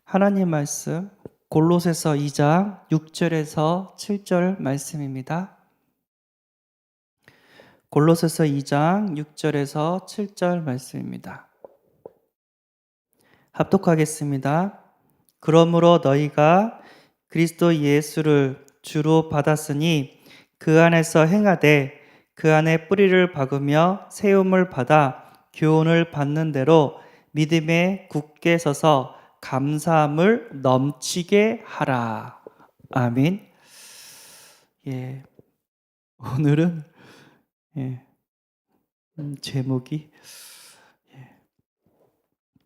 하나님 말씀 골로새서 2장 6절에서 7절 말씀입니다. 골로새서 2장 6절에서 7절 말씀입니다. 합독하겠습니다. 그러므로 너희가 그리스도 예수를 주로 받았으니 그 안에서 행하되 그 안에 뿌리를 박으며 세움을 받아 교훈을 받는 대로 믿음에 굳게 서서 감사함을 넘치게 하라. 아멘. 예, 오늘은 제목이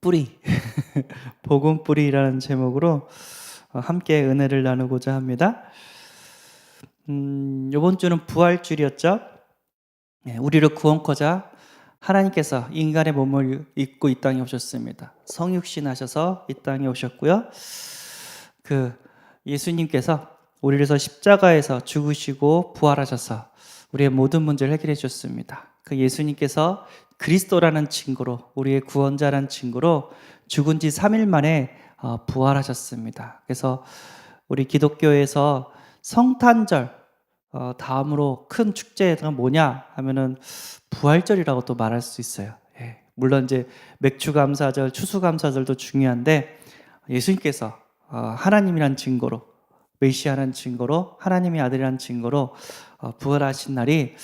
뿌리, 복음 뿌리라는 제목으로 함께 은혜를 나누고자 합니다. 이번 주는 부활주일이었죠. 우리를 구원코자 하나님께서 인간의 몸을 입고 이 땅에 오셨습니다. 성육신 하셔서 이 땅에 오셨고요. 예수님께서 우리를 위해서 십자가에서 죽으시고 부활하셔서 우리의 모든 문제를 해결해 주셨습니다. 그 예수님께서 그리스도라는 증거로, 우리의 구원자라는 증거로 죽은 지 3일 만에 부활하셨습니다. 그래서 우리 기독교에서 성탄절 다음으로 큰 축제가 뭐냐 하면은 부활절이라고 또 말할 수 있어요. 물론 이제 맥추감사절, 추수감사절도 중요한데 예수님께서 하나님이란 증거로, 메시아라는 증거로, 하나님의 아들이라는 증거로 부활하신 날이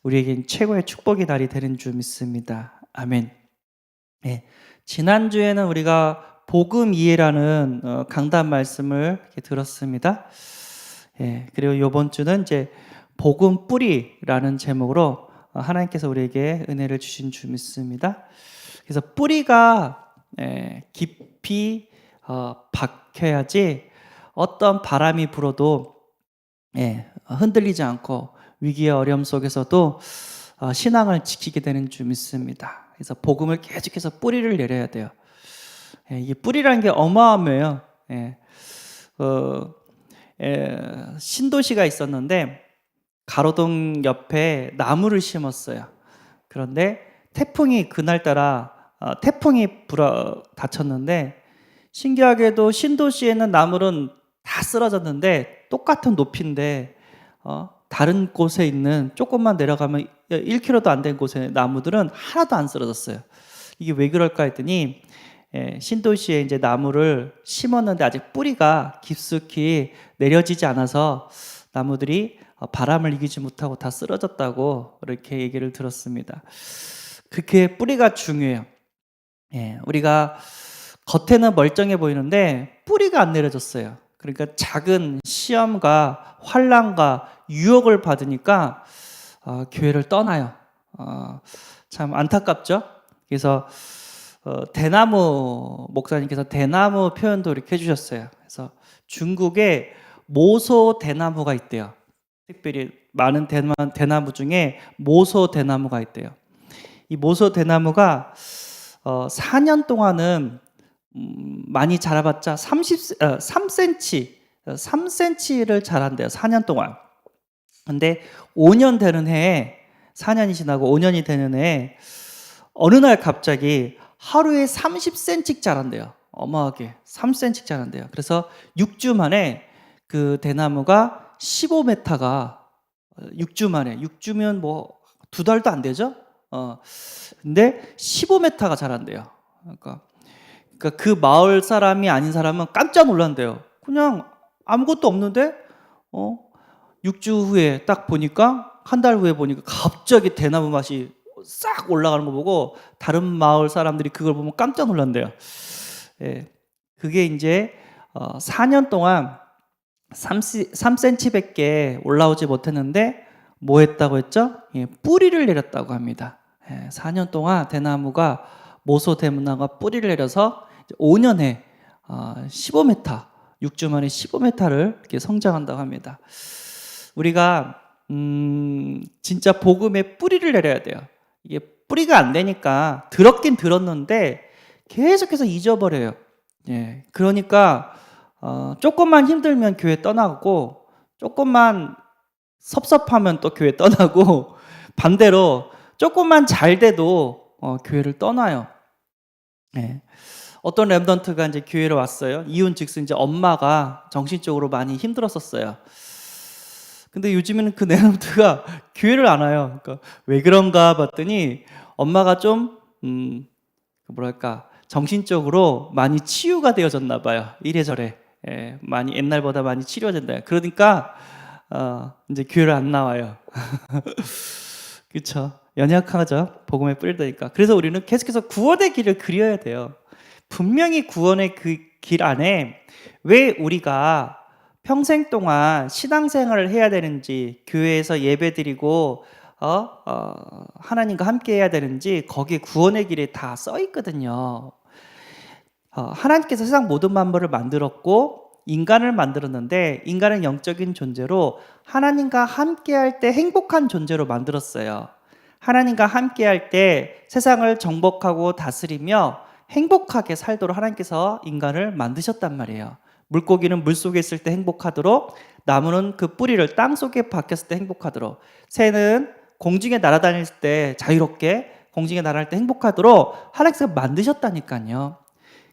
우리에겐 최고의 축복의 날이 되는 줄 믿습니다. 아멘. 지난주에는 우리가 복음 이해라는 강단 말씀을 이렇게 들었습니다. 그리고 이번 주는 이제 복음 뿌리라는 제목으로 하나님께서 우리에게 은혜를 주신 줄 믿습니다. 그래서 뿌리가 깊이 박혀야지 어떤 바람이 불어도 흔들리지 않고 위기와 어려움 속에서도 신앙을 지키게 되는 줄 믿습니다. 그래서 복음을 계속해서 뿌리를 내려야 돼요. 이게 뿌리라는 게 어마어마해요. 신도시가 있었는데 가로등 옆에 나무를 심었어요. 그런데 태풍이 그날따라 태풍이 불어 닥쳤는데 신기하게도 신도시에는 나무는 다 쓰러졌는데 똑같은 높이인데 다른 곳에 있는 조금만 내려가면 1km도 안 된 곳에 나무들은 하나도 안 쓰러졌어요. 이게 왜 그럴까 했더니 신도시에 이제 나무를 심었는데 아직 뿌리가 깊숙이 내려지지 않아서 나무들이 바람을 이기지 못하고 다 쓰러졌다고 이렇게 얘기를 들었습니다. 그렇게 뿌리가 중요해요. 우리가 겉에는 멀쩡해 보이는데 뿌리가 안 내려졌어요. 그러니까 작은 시험과 환난과 유혹을 받으니까 교회를 떠나요. 참 안타깝죠. 그래서 대나무 목사님께서 대나무 표현도 이렇게 해주셨어요. 그래서 중국에 모소 대나무가 있대요. 특별히 많은 대나무 중에 모소 대나무가 있대요. 이 모소 대나무가 4년 동안은 많이 자라봤자 3cm를 자란대요. 4년 동안. 근데 5년 되는 해에 4년이 지나고 5년이 되는 해에 어느 날 갑자기 하루에 30cm 자란대요. 어마하게 3cm 자란대요. 그래서 6주 만에 그 대나무가 15m가 6주 만에 6주면 뭐 2달도 안 되죠? 근데 15m가 자란대요. 그러니까 그 마을 사람이 아닌 사람은 깜짝 놀란대요. 그냥 아무것도 없는데 6주 후에 딱 보니까 한 달 후에 보니까 갑자기 대나무 맛이 싹 올라가는 거 보고 다른 마을 사람들이 그걸 보면 깜짝 놀란대요. 그게 이제 4년 동안 3cm밖에 올라오지 못했는데 뭐 했다고 했죠? 뿌리를 내렸다고 합니다. 4년 동안 대나무가 모소 대나무가 뿌리를 내려서 5년에 15m, 6주 만에 15m를 이렇게 성장한다고 합니다. 우리가 진짜 복음에 뿌리를 내려야 돼요. 이게 뿌리가 안 되니까 들었긴 들었는데 계속해서 잊어버려요. 그러니까 조금만 힘들면 교회 떠나고 조금만 섭섭하면 또 교회 떠나고 반대로 조금만 잘 돼도 교회를 떠나요. 어떤 랩던트가 이제 교회로 왔어요. 이혼 즉슨 이제 엄마가 정신적으로 많이 힘들었었어요. 근데 요즘에는 그 랩던트가 교회를 안 와요. 그러니까 왜 그런가 봤더니 엄마가 좀 뭐랄까 정신적으로 많이 치유가 되어졌나 봐요. 이래저래 많이 옛날보다 많이 치료된다. 그러니까 이제 교회를 안 나와요. 그렇죠. 연약하죠. 복음에 뿌리다니까. 그래서 우리는 계속해서 구원의 길을 그려야 돼요. 분명히 구원의 그 길 안에 왜 우리가 평생 동안 신앙생활을 해야 되는지, 교회에서 예배드리고 하나님과 함께 해야 되는지 거기에 구원의 길에 다 써 있거든요. 하나님께서 세상 모든 만물을 만들었고 인간을 만들었는데 인간은 영적인 존재로 하나님과 함께할 때 행복한 존재로 만들었어요. 하나님과 함께할 때 세상을 정복하고 다스리며 행복하게 살도록 하나님께서 인간을 만드셨단 말이에요. 물고기는 물속에 있을 때 행복하도록, 나무는 그 뿌리를 땅속에 박혔을 때 행복하도록, 새는 공중에 날아다닐 때 자유롭게 공중에 날아갈 때 행복하도록 하나님께서 만드셨다니까요.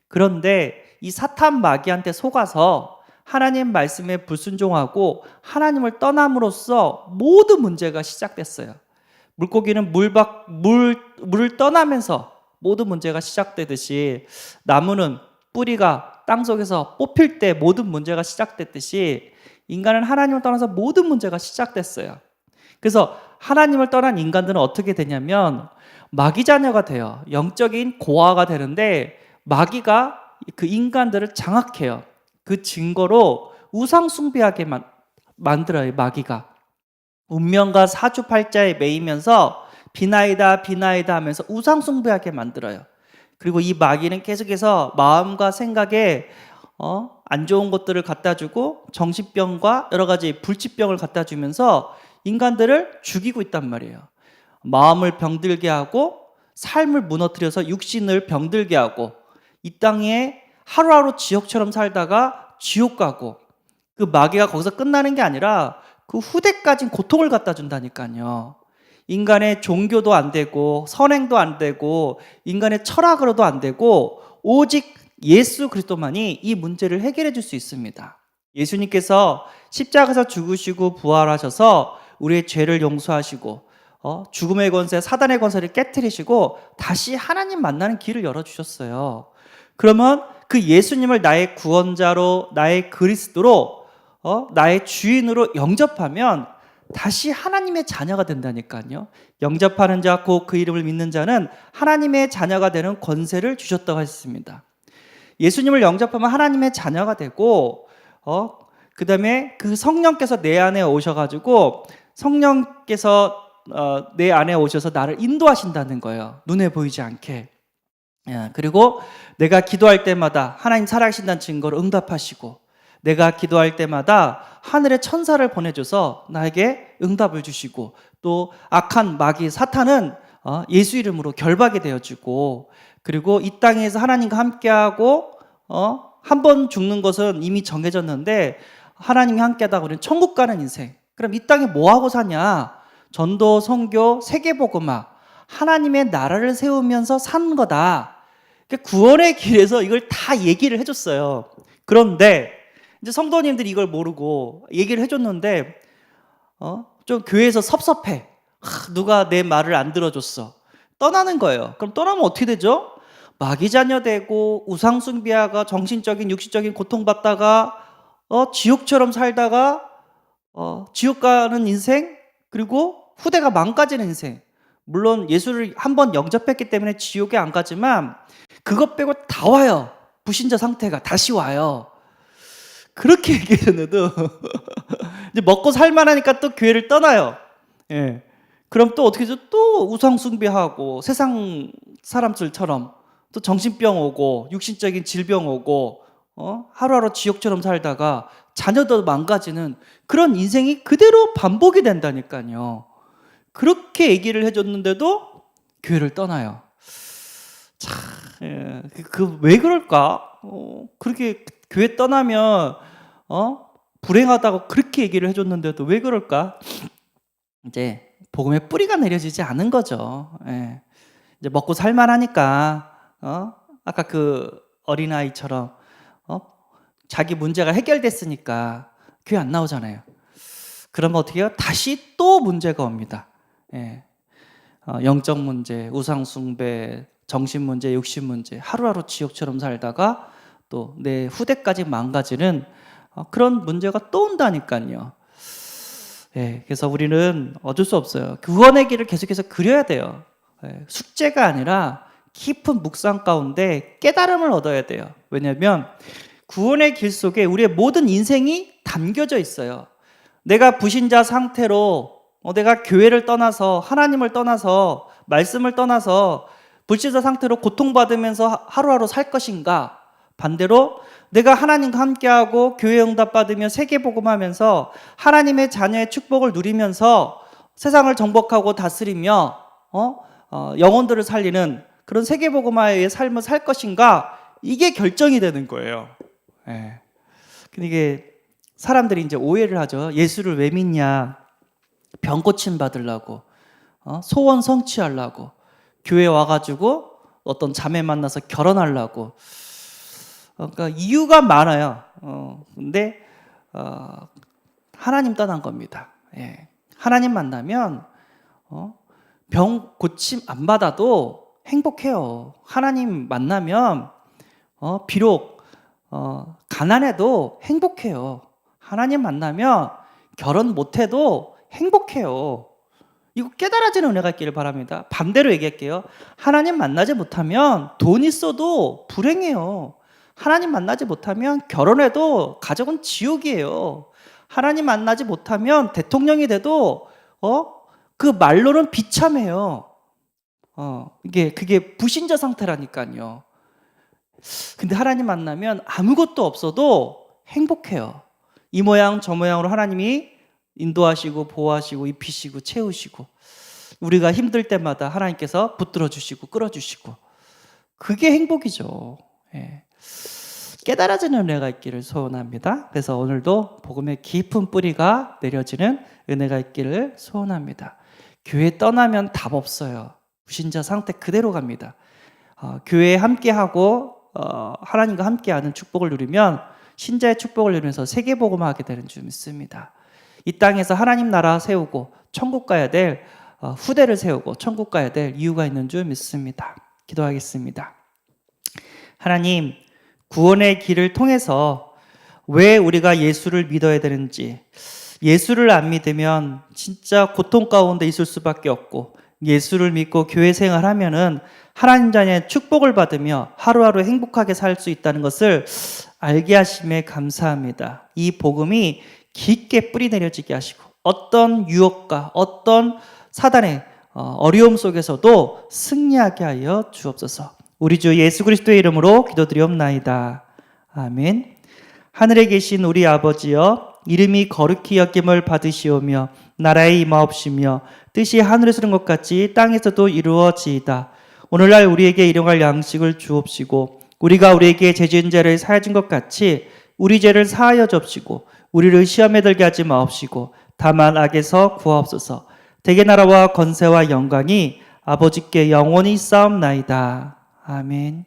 그런데 이 사탄 마귀한테 속아서 하나님 말씀에 불순종하고 하나님을 떠남으로써 모든 문제가 시작됐어요. 물고기는 물을 떠나면서 모든 문제가 시작되듯이, 나무는 뿌리가 땅속에서 뽑힐 때 모든 문제가 시작됐듯이, 인간은 하나님을 떠나서 모든 문제가 시작됐어요. 그래서 하나님을 떠난 인간들은 어떻게 되냐면 마귀 자녀가 돼요. 영적인 고아가 되는데 마귀가 그 인간들을 장악해요. 그 증거로 우상 숭배하게 만들어요. 마귀가 운명과 사주팔자에 매이면서 비나이다 비나이다 하면서 우상 숭배하게 만들어요. 그리고 이 마귀는 계속해서 마음과 생각에 안 좋은 것들을 갖다 주고 정신병과 여러 가지 불치병을 갖다 주면서 인간들을 죽이고 있단 말이에요. 마음을 병들게 하고 삶을 무너뜨려서 육신을 병들게 하고 이 땅에 하루하루 지옥처럼 살다가 지옥 가고, 그 마귀가 거기서 끝나는 게 아니라 그 후대까지 고통을 갖다 준다니까요. 인간의 종교도 안 되고 선행도 안 되고 인간의 철학으로도 안 되고 오직 예수 그리스도만이 이 문제를 해결해 줄 수 있습니다. 예수님께서 십자가에서 죽으시고 부활하셔서 우리의 죄를 용서하시고 죽음의 권세, 사단의 권세를 깨뜨리시고 다시 하나님 만나는 길을 열어주셨어요. 그러면 그 예수님을 나의 구원자로, 나의 그리스도로, 나의 주인으로 영접하면 다시 하나님의 자녀가 된다니까요. 영접하는 자, 곧 그 이름을 믿는 자는 하나님의 자녀가 되는 권세를 주셨다고 했습니다. 예수님을 영접하면 하나님의 자녀가 되고, 그 다음에 그 성령께서 내 안에 오셔가지고 성령께서 내 안에 오셔서 나를 인도하신다는 거예요. 눈에 보이지 않게. 그리고 내가 기도할 때마다 하나님 살아계신다는 증거로 응답하시고, 내가 기도할 때마다 하늘의 천사를 보내줘서 나에게 응답을 주시고, 또 악한 마귀 사탄은 예수 이름으로 결박이 되어지고, 그리고 이 땅에서 하나님과 함께하고 한 번 죽는 것은 이미 정해졌는데 하나님이 함께하다 우리는 천국 가는 인생. 그럼 이 땅에 뭐하고 사냐? 전도, 선교, 세계복음화, 하나님의 나라를 세우면서 사는 거다. 구원의 길에서 이걸 다 얘기를 해줬어요. 그런데 이제 성도님들이 이걸 모르고 얘기를 해줬는데 좀 교회에서 섭섭해. 누가 내 말을 안 들어줬어. 떠나는 거예요. 그럼 떠나면 어떻게 되죠? 마귀 자녀 되고 우상 숭배하가 정신적인 육신적인 고통받다가 지옥처럼 살다가 지옥 가는 인생, 그리고 후대가 망가지는 인생. 물론 예수를 한번 영접했기 때문에 지옥에 안 가지만 그것 빼고 다 와요. 불신자 상태가 다시 와요. 그렇게 얘기했는데도 이제 먹고 살만하니까 또 교회를 떠나요. 예. 그럼 또 어떻게 해서 또 우상 숭배하고 세상 사람들처럼 또 정신병 오고 육신적인 질병 오고 하루하루 지옥처럼 살다가 자녀도 망가지는 그런 인생이 그대로 반복이 된다니까요. 그렇게 얘기를 해줬는데도 교회를 떠나요. 참, 왜 그럴까? 그렇게 교회 떠나면 불행하다고 그렇게 얘기를 해줬는데도 왜 그럴까? 이제 복음의 뿌리가 내려지지 않은 거죠. 예. 이제 먹고 살만하니까 아까 그 어린아이처럼 자기 문제가 해결됐으니까 교회 안 나오잖아요. 그러면 어떻게 해요? 다시 또 문제가 옵니다. 예. 영적 문제, 우상숭배, 정신 문제, 육신 문제, 하루하루 지옥처럼 살다가 또 내 후대까지 망가지는 그런 문제가 또 온다니까요. 예, 그래서 우리는 어쩔 수 없어요. 구원의 길을 계속해서 그려야 돼요. 예, 숙제가 아니라 깊은 묵상 가운데 깨달음을 얻어야 돼요. 왜냐하면 구원의 길 속에 우리의 모든 인생이 담겨져 있어요. 내가 불신자 상태로 내가 교회를 떠나서 하나님을 떠나서 말씀을 떠나서 불신자 상태로 고통받으면서 하루하루 살 것인가? 반대로 내가 하나님과 함께하고 교회 응답받으며 세계복음하면서 하나님의 자녀의 축복을 누리면서 세상을 정복하고 다스리며 영혼들을 살리는 그런 세계복음화의 삶을 살 것인가? 이게 결정이 되는 거예요. 예. 근데 이게 사람들이 이제 오해를 하죠. 예수를 왜 믿냐? 병 고침 받으려고, 소원 성취하려고, 교회 와가지고 어떤 자매 만나서 결혼하려고. 그러니까 이유가 많아요. 근데 하나님 떠난 겁니다. 예. 하나님 만나면 병 고침 안 받아도 행복해요. 하나님 만나면 비록 가난해도 행복해요. 하나님 만나면 결혼 못해도 행복해요. 이거 깨달아지는 은혜가 있기를 바랍니다. 반대로 얘기할게요. 하나님 만나지 못하면 돈 있어도 불행해요. 하나님 만나지 못하면 결혼해도 가정은 지옥이에요. 하나님 만나지 못하면 대통령이 돼도 그 말로는 비참해요. 그게 불신자 상태라니까요. 근데 하나님 만나면 아무것도 없어도 행복해요. 이 모양 저 모양으로 하나님이 인도하시고 보호하시고 입히시고 채우시고 우리가 힘들 때마다 하나님께서 붙들어 주시고 끌어주시고 그게 행복이죠. 예. 깨달아지는 은혜가 있기를 소원합니다. 그래서 오늘도 복음의 깊은 뿌리가 내려지는 은혜가 있기를 소원합니다. 교회 떠나면 답 없어요. 불신자 상태 그대로 갑니다. 교회에 함께하고 하나님과 함께하는 축복을 누리면 신자의 축복을 누리면서 세계복음화하게 되는 줄 믿습니다. 이 땅에서 하나님 나라 세우고 천국 가야 될 후대를 세우고 천국 가야 될 이유가 있는 줄 믿습니다. 기도하겠습니다. 하나님, 구원의 길을 통해서 왜 우리가 예수를 믿어야 되는지, 예수를 안 믿으면 진짜 고통 가운데 있을 수밖에 없고 예수를 믿고 교회 생활하면은 하나님 자녀의 축복을 받으며 하루하루 행복하게 살 수 있다는 것을 알게 하심에 감사합니다. 이 복음이 깊게 뿌리 내려지게 하시고 어떤 유혹과 어떤 사단의 어려움 속에서도 승리하게 하여 주옵소서. 우리 주 예수 그리스도의 이름으로 기도드리옵나이다. 아멘. 하늘에 계신 우리 아버지여, 이름이 거룩히 여김을 받으시오며 나라의 임하옵시며 뜻이 하늘에서 이룬 것 같이 땅에서도 이루어지이다. 오늘날 우리에게 일용할 양식을 주옵시고 우리가 우리에게 죄 지은 자를 사하여 준 것 같이 우리 죄를 사하여 줍시고 우리를 시험에 들게 하지 마옵시고 다만 악에서 구하옵소서. 대개 나라와 권세와 영광이 아버지께 영원히 쌓옵나이다. 아멘.